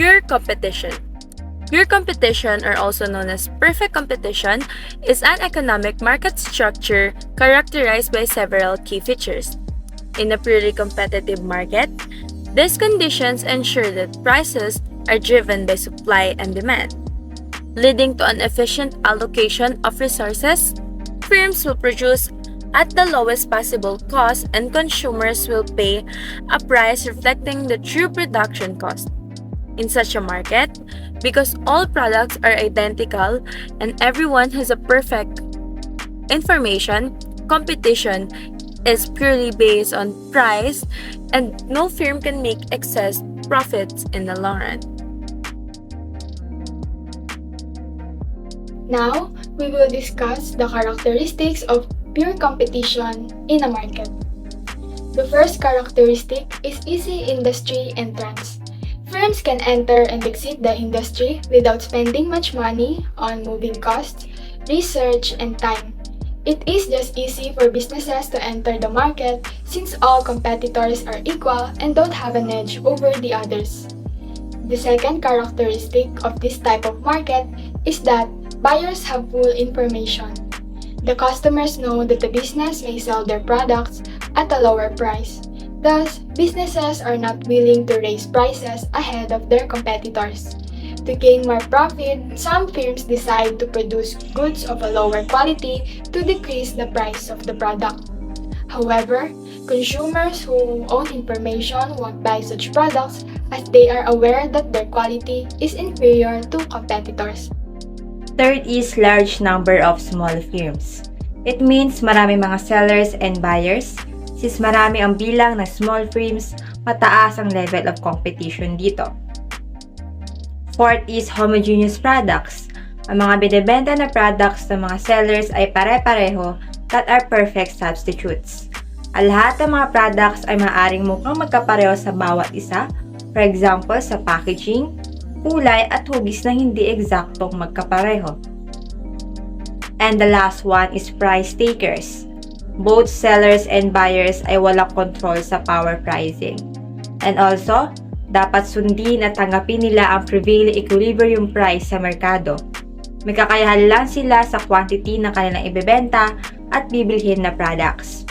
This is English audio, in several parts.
Pure competition. Pure competition, or also known as perfect competition, is an economic market structure characterized by several key features. In a purely competitive market, these conditions ensure that prices are driven by supply and demand, leading to an efficient allocation of resources. Firms will produce at the lowest possible cost, and consumers will pay a price reflecting the true production cost. In such a market, because all products are identical and everyone has a perfect information, competition is purely based on price, and no firm can make excess profits in the long run. Now, we will discuss the characteristics of pure competition in a market. The first characteristic is easy industry entrance. Firms can enter and exit the industry without spending much money on moving costs, research, and time. It is just easy for businesses to enter the market since all competitors are equal and don't have an edge over the others. The second characteristic of this type of market is that buyers have full information. The customers know that the business may sell their products at a lower price. Thus, businesses are not willing to raise prices ahead of their competitors. To gain more profit, some firms decide to produce goods of a lower quality to decrease the price of the product. However, consumers who own information won't buy such products as they are aware that their quality is inferior to competitors. Third is large number of small firms. It means marami mga sellers and buyers. Since marami ang bilang ng small firms, mataas ang level of competition dito. Fourth is homogeneous products. Ang mga binibenta na products ng mga sellers ay pare-pareho that are perfect substitutes. Ang lahat ng mga products ay maaaring mukhang magkapareho sa bawat isa, for example sa packaging, kulay at hugis na hindi eksaktong magkapareho. And the last one is price takers. Both sellers and buyers ay walang control sa power pricing. And also, dapat sundin at tanggapin nila ang prevailing equilibrium price sa merkado. May kakayahan lang sila sa quantity na kanilang ibebenta at bibilhin na products.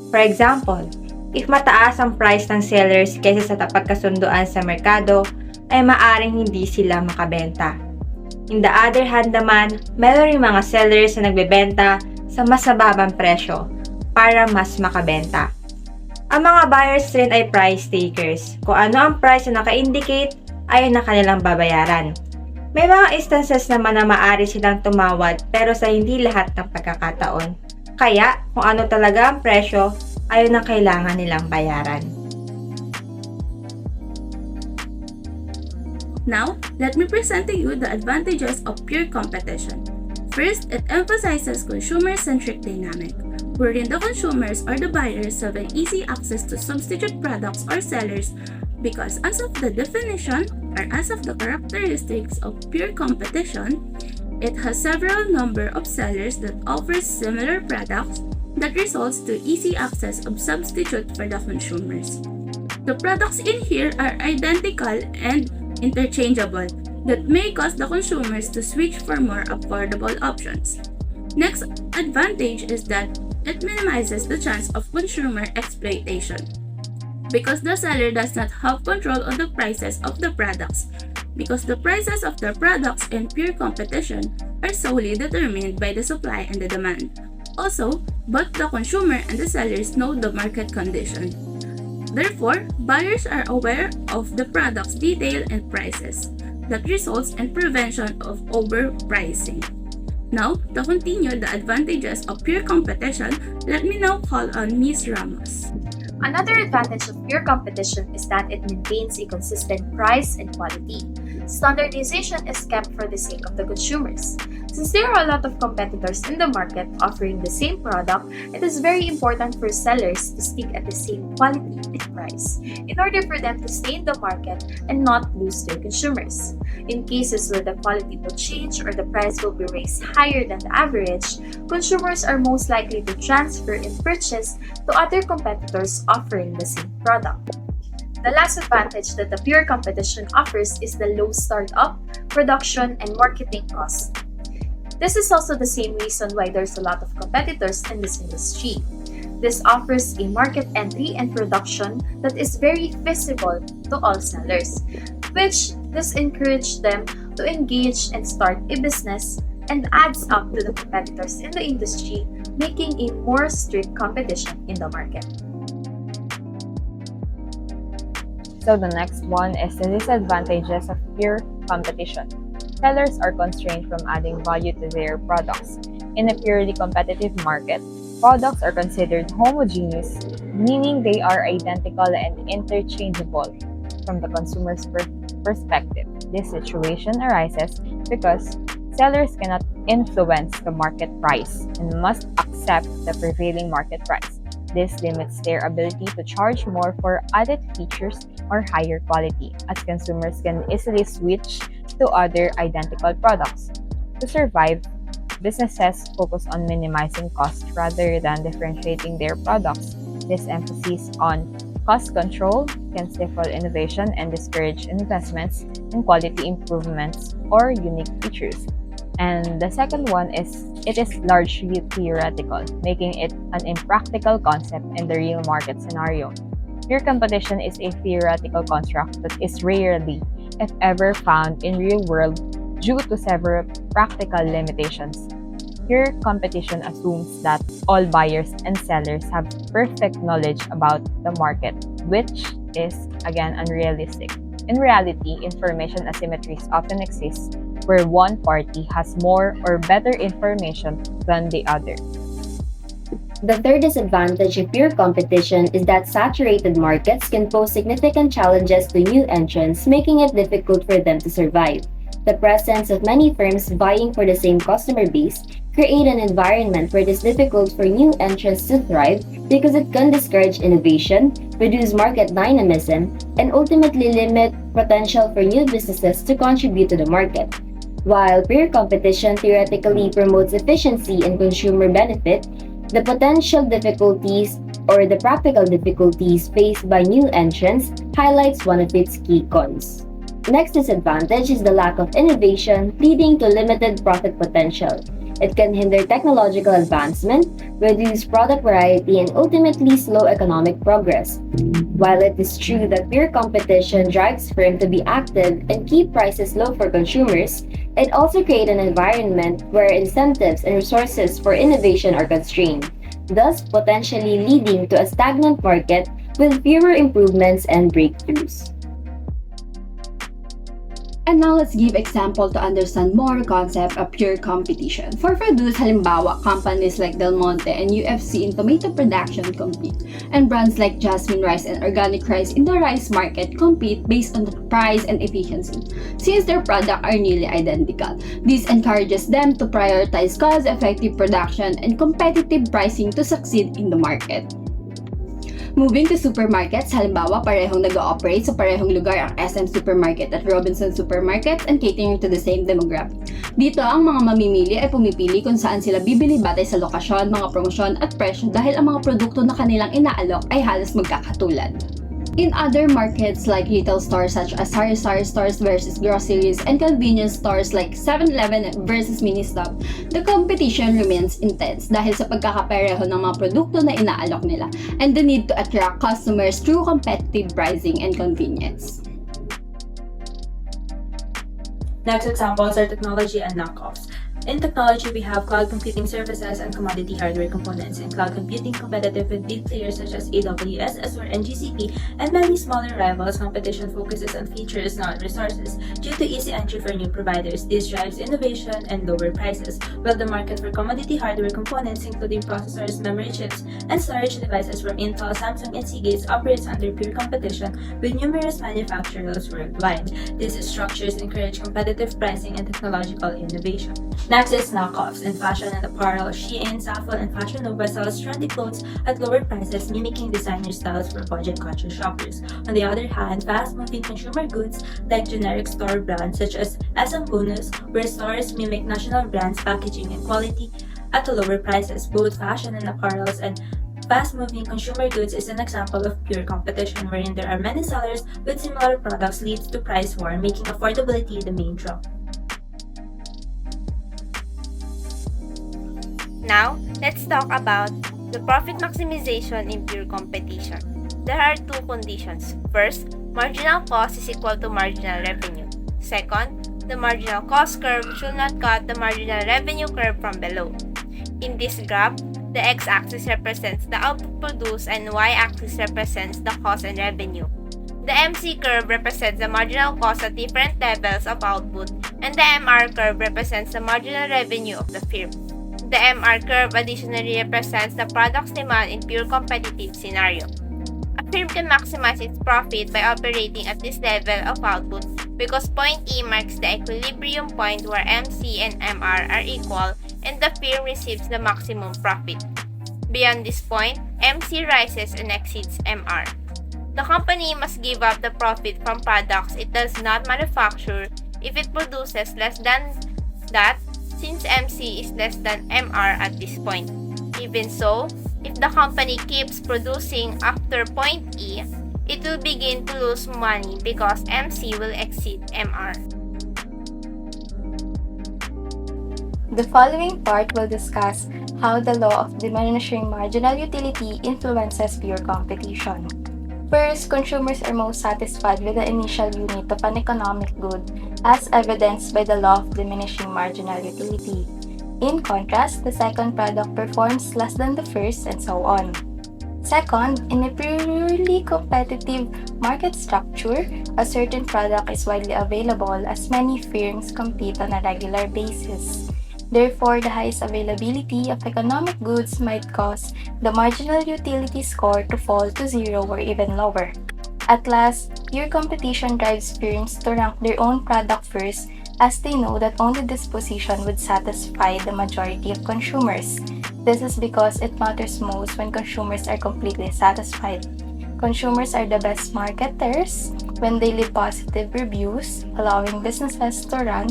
For example, if mataas ang price ng sellers kaysa sa pagkasunduan sa merkado, ay maaring hindi sila makabenta. In the other hand naman, meron ring mga sellers na nagbebenta sa mas mababang presyo para mas makabenta. Ang mga buyers rin ay price takers. Kung ano ang price na naka-indicate, ay na kanilang babayaran. May mga instances naman na maaari silang tumawad pero sa hindi lahat ng pagkakataon. Kaya, kung ano talaga ang presyo, ay na kailangan nilang bayaran. Now, let me present to you the advantages of pure competition. First, it emphasizes consumer-centric dynamic, wherein the consumers or the buyers have an easy access to substitute products or sellers because as of the definition or as of the characteristics of pure competition, it has several number of sellers that offers similar products that results to easy access of substitute for the consumers. The products in here are identical and interchangeable that may cause the consumers to switch for more affordable options. Next advantage is that it minimizes the chance of consumer exploitation because the seller does not have control on the prices of the products because the prices of the products in pure competition are solely determined by the supply and the demand. Also, both the consumer and the sellers know the market condition. Therefore, buyers are aware of the product's detail and prices that results in prevention of overpricing. Now, to continue the advantages of pure competition, let me now call on Ms. Ramos. Another advantage of pure competition is that it maintains a consistent price and quality. Standardization is kept for the sake of the consumers. Since there are a lot of competitors in the market offering the same product, it is very important for sellers to stick at the same quality and price in order for them to stay in the market and not lose their consumers. In cases where the quality will change or the price will be raised higher than the average, consumers are most likely to transfer and purchase to other competitors offering the same product. The last advantage that the pure competition offers is the low startup, production, and marketing costs. This is also the same reason why there's a lot of competitors in this industry. This offers a market entry and production that is very visible to all sellers, which this encourages them to engage and start a business and adds up to the competitors in the industry, making a more strict competition in the market. So the next one is the disadvantages of pure competition. Sellers are constrained from adding value to their products. In a purely competitive market, products are considered homogeneous, meaning they are identical and interchangeable. From the consumer's perspective, this situation arises because sellers cannot influence the market price and must accept the prevailing market price. This limits their ability to charge more for added features or higher quality, as consumers can easily switch to other identical products. To survive, businesses focus on minimizing costs rather than differentiating their products. This emphasis on cost control can stifle innovation and discourage investments in quality improvements or unique features. And the second one is it is largely theoretical, making it an impractical concept in the real market scenario. Pure competition is a theoretical construct that is rarely, if ever, found in real world due to several practical limitations. Pure competition assumes that all buyers and sellers have perfect knowledge about the market, which is again unrealistic. In reality, information asymmetries often exist where one party has more or better information than the other. The third disadvantage of pure competition is that saturated markets can pose significant challenges to new entrants, making it difficult for them to survive. The presence of many firms vying for the same customer base create an environment where it is difficult for new entrants to thrive because it can discourage innovation, reduce market dynamism, and ultimately limit potential for new businesses to contribute to the market. While pure competition theoretically promotes efficiency and consumer benefit, the potential difficulties or the practical difficulties faced by new entrants highlights one of its key cons. Next disadvantage is the lack of innovation, leading to limited profit potential. It can hinder technological advancement, reduce product variety, and ultimately slow economic progress. While it is true that pure competition drives firms to be active and keep prices low for consumers, it also creates an environment where incentives and resources for innovation are constrained, thus potentially leading to a stagnant market with fewer improvements and breakthroughs. And now let's give example to understand more concept of pure competition. For produce, halimbawa, companies like Del Monte and UFC in tomato production compete, and brands like Jasmine Rice and Organic Rice in the rice market compete based on the price and efficiency. Since their products are nearly identical, this encourages them to prioritize cost-effective production and competitive pricing to succeed in the market. Moving to supermarkets, halimbawa parehong nag-ooperate sa parehong lugar ang SM Supermarket at Robinson Supermarket and catering to the same demographic. Dito ang mga mamimili ay pumipili kung saan sila bibili batay sa lokasyon, mga promosyon at presyo dahil ang mga produkto na kanilang inaalok ay halos magkakatulad. In other markets like retail stores such as sari-sari stores versus groceries and convenience stores like 7-Eleven versus Ministop, the competition remains intense dahil sa pagkakapareho ng mga produkto na inaalok nila and the need to attract customers through competitive pricing and convenience. Next examples are technology and knockoffs. In technology, we have cloud computing services and commodity hardware components. In cloud computing, competitive with big players such as AWS, Azure, and GCP, and many smaller rivals, competition focuses on features, not resources. Due to easy entry for new providers, this drives innovation and lower prices, while the market for commodity hardware components, including processors, memory chips, and storage devices from Intel, Samsung, and Seagate, operates under pure competition with numerous manufacturers worldwide. These structures encourage competitive pricing and technological innovation. Next is knockoffs. In fashion and apparel, Shein, Zaful, and Fashion Nova sells trendy clothes at lower prices, mimicking designer styles for budget-conscious shoppers. On the other hand, fast-moving consumer goods like generic store brands such as SM Bonus, where stores mimic national brands, packaging, and quality at lower prices. Both fashion and apparels and fast-moving consumer goods is an example of pure competition wherein there are many sellers with similar products leads to price war, making affordability the main draw. Now, let's talk about the profit maximization in pure competition. There are two conditions. First, marginal cost is equal to marginal revenue. Second, the marginal cost curve should not cut the marginal revenue curve from below. In this graph, the x-axis represents the output produced and y-axis represents the cost and revenue. The MC curve represents the marginal cost at different levels of output, and the MR curve represents the marginal revenue of the firm. The MR curve additionally represents the product's demand in pure competitive scenario. A firm can maximize its profit by operating at this level of output because point E marks the equilibrium point where MC and MR are equal and the firm receives the maximum profit. Beyond this point, MC rises and exceeds MR. The company must give up the profit from products it does not manufacture if it produces less than that, since MC is less than MR at this point. Even so, if the company keeps producing after point E, it will begin to lose money because MC will exceed MR. The following part will discuss how the law of diminishing marginal utility influences pure competition. First, consumers are most satisfied with the initial unit of an economic good, as evidenced by the law of diminishing marginal utility. In contrast, the second product performs less than the first, and so on. Second, in a purely competitive market structure, a certain product is widely available as many firms compete on a regular basis. Therefore, the highest availability of economic goods might cause the marginal utility score to fall to zero or even lower. At last, pure competition drives firms to rank their own product first, as they know that only this position would satisfy the majority of consumers. This is because it matters most when consumers are completely satisfied. Consumers are the best marketers when they leave positive reviews, allowing businesses to run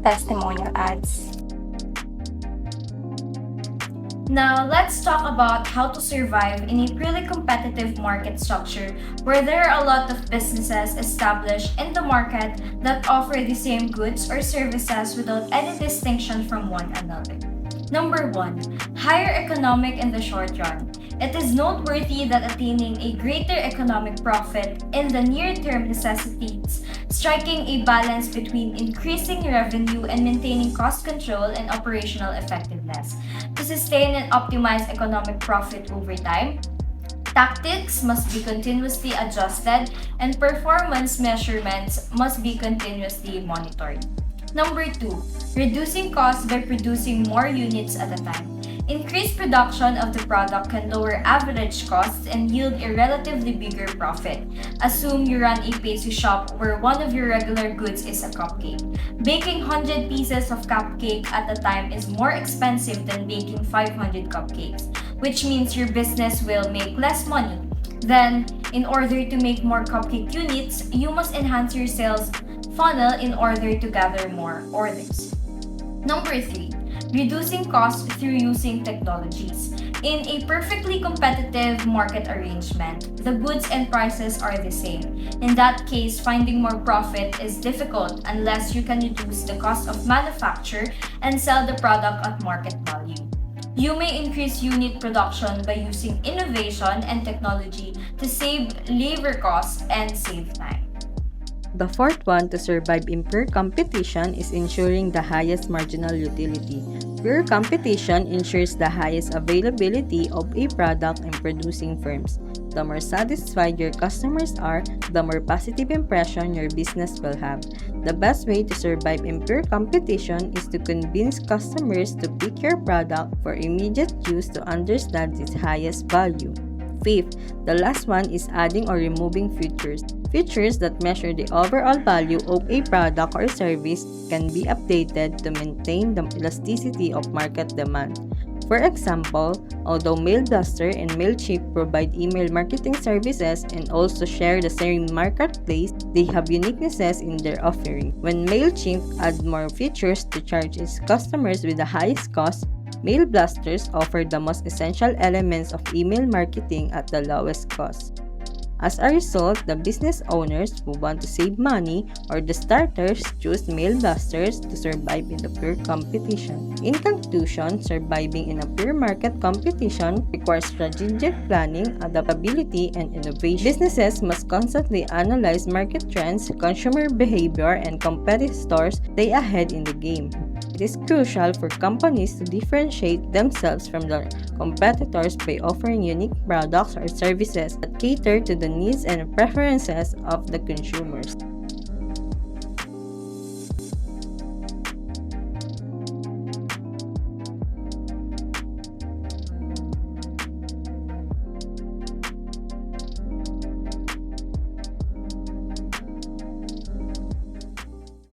testimonial ads. Now, let's talk about how to survive in a purely competitive market structure where there are a lot of businesses established in the market that offer the same goods or services without any distinction from one another. Number 1. Higher economic in the short run. It is noteworthy that attaining a greater economic profit in the near term necessitates striking a balance between increasing revenue and maintaining cost control and operational effectiveness. To sustain and optimize economic profit over time, tactics must be continuously adjusted and performance measurements must be continuously monitored. Number 2. Reducing costs by producing more units at a time. Increased production of the product can lower average costs and yield a relatively bigger profit. Assume you run a pastry shop where one of your regular goods is a cupcake. Baking 100 pieces of cupcake at a time is more expensive than baking 500 cupcakes, which means your business will make less money. Then, in order to make more cupcake units, you must enhance your sales funnel in order to gather more orders. Number 3. Reducing costs through using technologies. In a perfectly competitive market arrangement, the goods and prices are the same. In that case, finding more profit is difficult unless you can reduce the cost of manufacture and sell the product at market value. You may increase unit production by using innovation and technology to save labor costs and save time. The fourth one to survive in pure competition is ensuring the highest marginal utility. Pure competition ensures the highest availability of a product in producing firms. The more satisfied your customers are, the more positive impression your business will have. The best way to survive in pure competition is to convince customers to pick your product for immediate use to understand its highest value. Fifth, the last one is adding or removing features. Features that measure the overall value of a product or service can be updated to maintain the elasticity of market demand. For example, although MailDuster and MailChimp provide email marketing services and also share the same marketplace, they have uniquenesses in their offering. When MailChimp adds more features to charge its customers with the highest cost, Mail blasters offer the most essential elements of email marketing at the lowest cost. As a result, the business owners who want to save money or the starters choose mail blasters to survive in the pure competition. In conclusion, surviving in a pure market competition requires strategic planning, adaptability, and innovation. Businesses must constantly analyze market trends, consumer behavior, and competitors to stay ahead in the game. It is crucial for companies to differentiate themselves from their competitors by offering unique products or services that cater to the needs and preferences of the consumers.